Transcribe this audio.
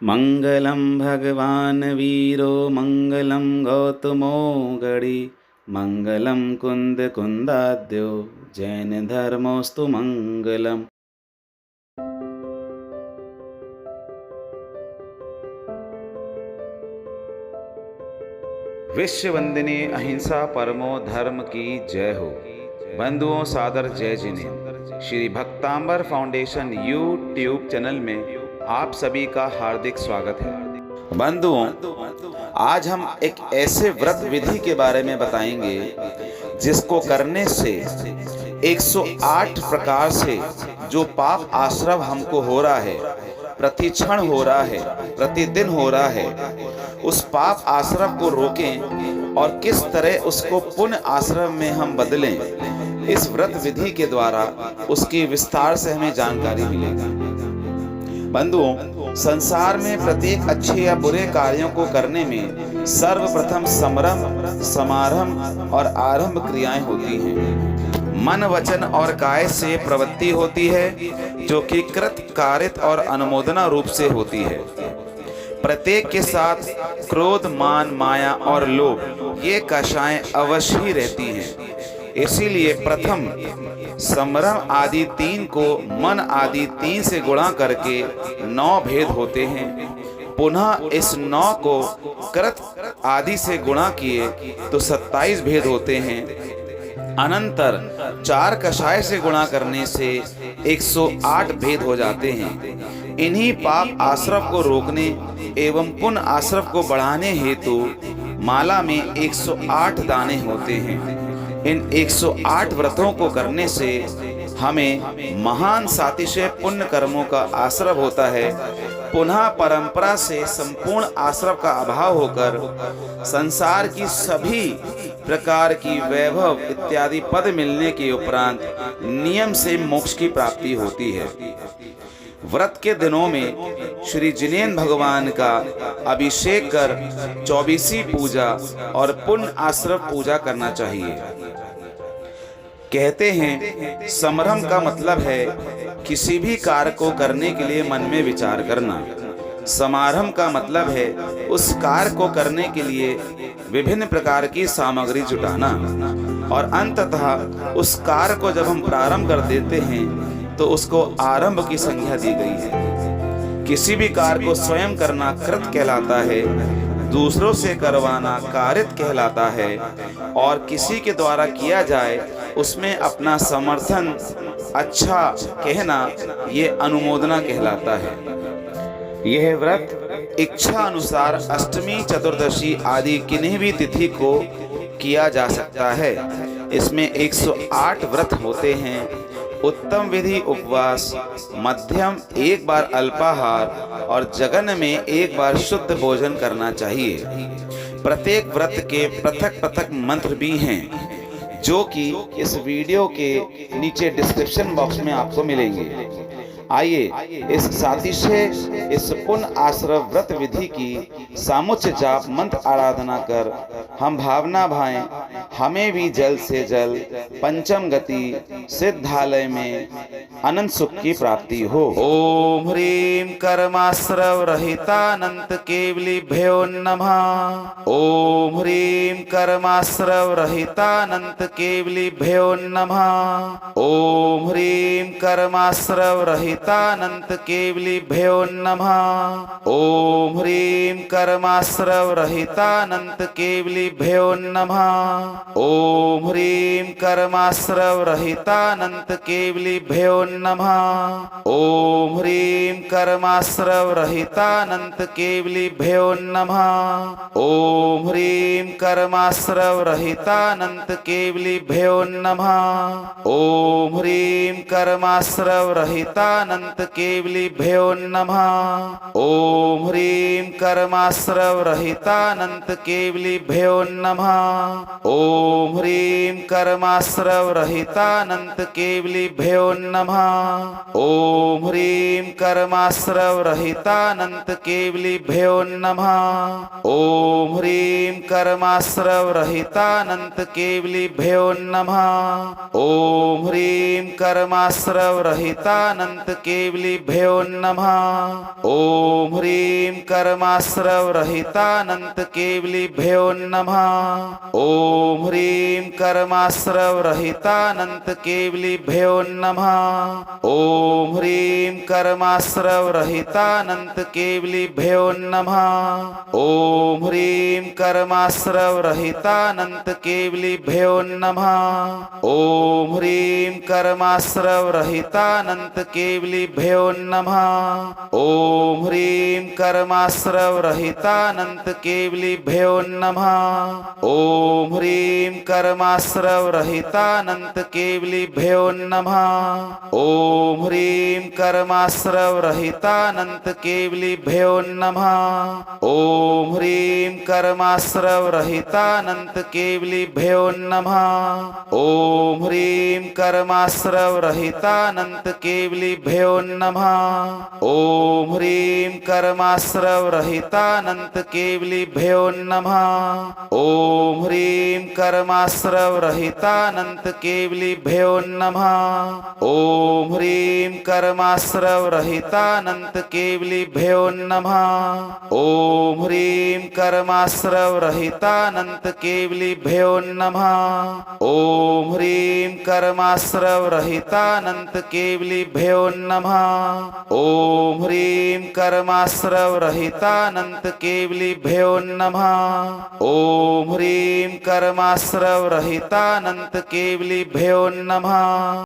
मंगलं भगवान् वीरो मंगलं गौतमो गणि मंगलं कुन्दकुन्दाद्यो जैनधर्मोऽस्तु मंगलम्। विश्व वंदनीय अहिंसा परमो धर्म की जय हो। बंधुओं सादर जय जिन्हें श्री भक्तांबर फाउंडेशन यूट्यूब चैनल में आप सभी का हार्दिक स्वागत है। बंधुओं, आज हम एक ऐसे व्रत विधि के बारे में बताएंगे जिसको करने से 108 प्रकार से जो पाप आश्रव हमको हो रहा है, प्रतिक्षण हो रहा है, प्रतिदिन हो रहा है, उस पाप आश्रव को रोकें और किस तरह उसको पुण्य आश्रव में हम बदलें, इस व्रत विधि के द्वारा उसकी विस्तार से हमें जानकारी मिलेगी। बंधुओं, संसार में प्रत्येक अच्छे या बुरे कार्यों को करने में सर्वप्रथम समरंभ, समारंभ और आरंभ क्रियाएं होती हैं। मन, वचन और काय से प्रवृत्ति होती है जो कि कृत, कारित और अनुमोदना रूप से होती है। प्रत्येक के साथ क्रोध, मान, माया और लोभ ये कषाएं अवश्य ही रहती हैं। इसीलिए प्रथम समरम आदि 3 को मन आदि 3 से गुणा करके 9 भेद होते हैं। पुनः इस 9 को कृत आदि से गुणा किए तो 27 भेद होते हैं। अनंतर 4 कषाय से गुणा करने से 108 भेद हो जाते हैं। इन्हीं पाप आश्रव को रोकने एवं पुण्य आश्रव को बढ़ाने हेतु माला में 108 दाने होते हैं। इन 108 व्रतों को करने से हमें महान सातिशय पुण्य कर्मों का आश्रव होता है। पुनः परंपरा से संपूर्ण आश्रव का अभाव होकर संसार की सभी प्रकार की वैभव इत्यादि पद मिलने के उपरांत नियम से मोक्ष की प्राप्ति होती है। व्रत के दिनों में श्री जिनेन्द्र भगवान का अभिषेक कर 24वीं पूजा और पुण्य आश्रव पूजा करना चाहिए। कहते हैं समरम का मतलब है किसी भी कार्य को करने के लिए मन में विचार करना। समारंभ का मतलब है उस कार्य को करने के लिए विभिन्न प्रकार की सामग्री जुटाना। और अंततः उस कार्य को जब हम प्रारंभ कर देते हैं तो उसको आरंभ की संज्ञा दी गई है। किसी भी कार्य को स्वयं करना कृत कहलाता है, दूसरों से करवाना कारित कहलाता है, और किसी के द्वारा किया जाए उसमें अपना समर्थन अच्छा कहना ये अनुमोदना कहलाता है। यह व्रत इच्छा अनुसार अष्टमी, चतुर्दशी आदि किन्हीं भी तिथि को किया जा सकता है। इसमें 108 व्रत होते हैं। उत्तम विधि उपवास, मध्यम 1 बार अल्पाहार और जगन में 1 बार शुद्ध भोजन करना चाहिए। प्रत्येक व्रत के पृथक पृथक मंत्र भी हैं जो कि इस वीडियो के नीचे डिस्क्रिप्शन बॉक्स में आपको मिलेंगे। आइए इस सातिशय, इस पुण्य आश्रव व्रत विधि की सामुच्य जाप मंत्र आराधना कर हम भावना भाएं हमें भी जल्द से जल्द पंचम गति सिद्धालय में अनंत सुख की प्राप्ति हो। ओम ह्रीं कर्माश्रव रहितानंत केवलिभ्यो नमः। ओम ह्रीं कर्माश्रव रहितानंत केवलिभ्यो नमः। ओम ह्रीं कर्माश्रव रहितानंत केवलिभ्यो नमः। ओम ह्रीं कर्माश्रव रहितानंत केवलिभ्यो नमः। ओम ह्रीं कर्माश्रव रहितानंत केवलिभ्यो नमः। ओम ह्रीं कर्माश्रव रहितानंत केवलिभ्यो नमः। ओम ह्रीं कर्माश्रव रहितानंत केवलिभ्यो नमः। ओम ह्रीं कर्माश्रव रहितानंत केवलिभ्यो नमः। ओम ह्रीं कर्माश्रव रहितानंत केवलिभ्यो नमः। ओम ह्रीं कर्माश्रवरहितानंत केवलीभ्यो नमः। ओम ह्रीं कर्माश्रवरहितानंत केवलीभ्यो नमः। ओम ह्रीं कर्माश्रवरहितानंत केवलीभ्यो नमः। ओम ह्रीं कर्माश्रवरहितानंत केवलीभ्यो नमः। ओम ह्रीं कर्माश्रवरहितानंत केवलीभ्यो नमः। ओम ह्रीं कर्माश्रवरहितानंत केवलीभ्यो नमः। ओम ह्रीं कर्माश्रवरहितानंत केवलीभ्यो नमः। ओम ह्रीं कर्माश्रवरहितानंत केवलीभ्यो नमः। ओम ह्रीं कर्माश्रवरहितानंत केवलीभ्यो नमः। ओम ह्रीं कर्माश्रवरहितानंत केवलीभ्यो नमः। ओम ह्रीं कर्माश्रवरहितानंत केवलीभ्यो नमः। ओम ह्रीं कर्माश्रवरहितानंत केवलीभ्यो नमः। ओम ह्रीं कर्माश्रवरहितानंत केवलीभ्यो नमः। ओम ह्रीं कर्माश्रवरहितानंत केवलीभ्यो नमः। ओम ह्रीं कर्माश्रवरहितानंत केवलीभ्यो नमः। ओम ह्रीं कर्माश्रवरहितानंत केवलीभ्यो नमः। ओम ह्रीं कर्माश्रवरहितानंत केवलीभ्यो नमः। ओम ह्रीं कर्माश्रवरहितानंत केवलीभ्यो नमः। ओम ह्रीं कर्माश्रवरहितानंत केवलीभ्यो नमः। ओम ह्रीं कर्माश्रवरहितानंत केवलीभ्यो नमः। ओम ह्रीं कर्माश्रवरहितानंत केवलीभ्यो नमः।